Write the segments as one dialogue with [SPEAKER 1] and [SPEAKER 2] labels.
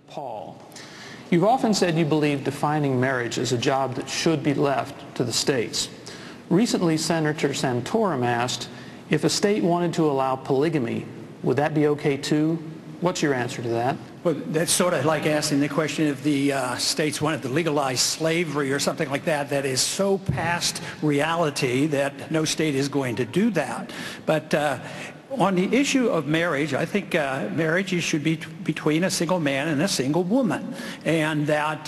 [SPEAKER 1] Paul, you've often said you believe defining marriage is a job that should be left to the states. Recently, Senator Santorum asked if a state wanted to allow polygamy, would that be okay too? What's your answer to that?
[SPEAKER 2] Well, that's sort of like asking the question if the states wanted to legalize slavery or something like that. That is so past reality that no state is going to do that. But on the issue of marriage, I think marriage should be between a single man and a single woman, and that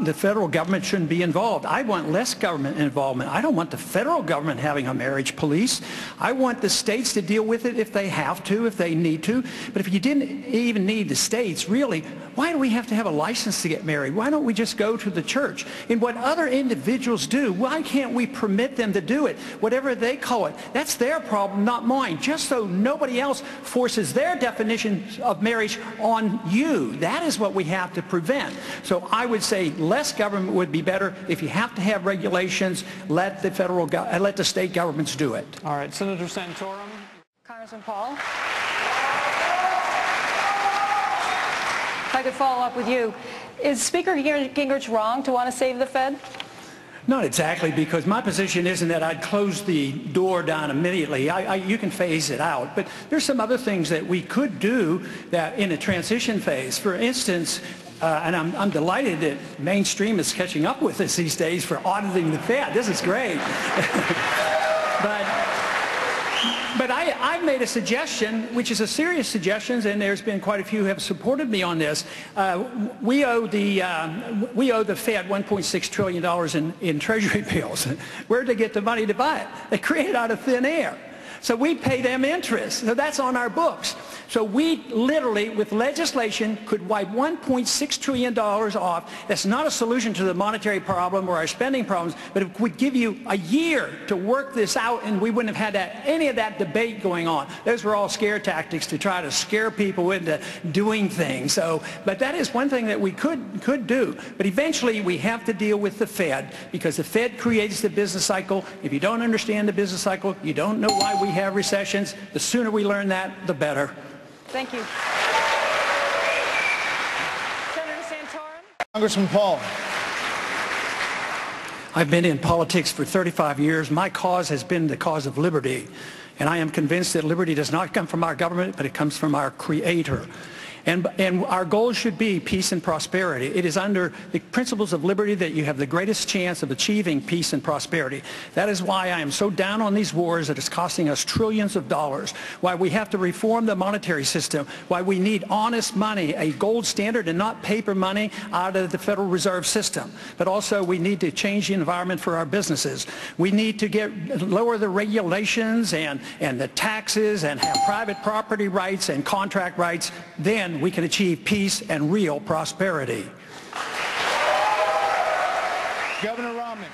[SPEAKER 2] the federal government shouldn't be involved. I want less government involvement. I don't want the federal government having a marriage police. I want the states to deal with it if they have to, if they need to. But if you didn't even need the states, really, why do we have to have a license to get married? Why don't we just go to the church? And what other individuals do, why can't we permit them to do it? Whatever they call it, that's their problem, not mine. Just so nobody else forces their definition of marriage on you. That is what we have to prevent. So I would say less government would be better. If you have to have regulations, let the state governments do it.
[SPEAKER 1] All right, Senator Santorum.
[SPEAKER 3] Congressman Paul. If I could follow up with you, is Speaker Gingrich wrong to want to save the Fed?
[SPEAKER 2] Not exactly, because my position isn't that I'd close the door down immediately. You can phase it out. But there's some other things that we could do that in a transition phase. For instance, and I'm delighted that mainstream is catching up with us these days for auditing the Fed. This is great. But I've made a suggestion, which is a serious suggestion, and there's been quite a few who have supported me on this. We owe the Fed $1.6 trillion in Treasury bills. Where did they get the money to buy it? They create it out of thin air. So we pay them interest. So that's on our books. So we literally, with legislation, could wipe $1.6 trillion off. That's not a solution to the monetary problem or our spending problems, but it would give you a year to work this out, and we wouldn't have had any of that debate going on. Those were all scare tactics to try to scare people into doing things. But that is one thing that we could do. But eventually, we have to deal with the Fed, because the Fed creates the business cycle. If you don't understand the business cycle, you don't know why we have recessions. The sooner we learn that, the better.
[SPEAKER 3] Thank you. Senator Santorum.
[SPEAKER 4] Congressman Paul.
[SPEAKER 2] I've been in politics for 35 years. My cause has been the cause of liberty. And I am convinced that liberty does not come from our government, but it comes from our Creator. And our goal should be peace and prosperity. It is under the principles of liberty that you have the greatest chance of achieving peace and prosperity. That is why I am so down on these wars that it's costing us trillions of dollars, why we have to reform the monetary system, why we need honest money, a gold standard and not paper money out of the Federal Reserve System. But also we need to change the environment for our businesses. We need to lower the regulations and the taxes and have private property rights and contract rights. Then we can achieve peace and real prosperity.
[SPEAKER 4] Governor Romney.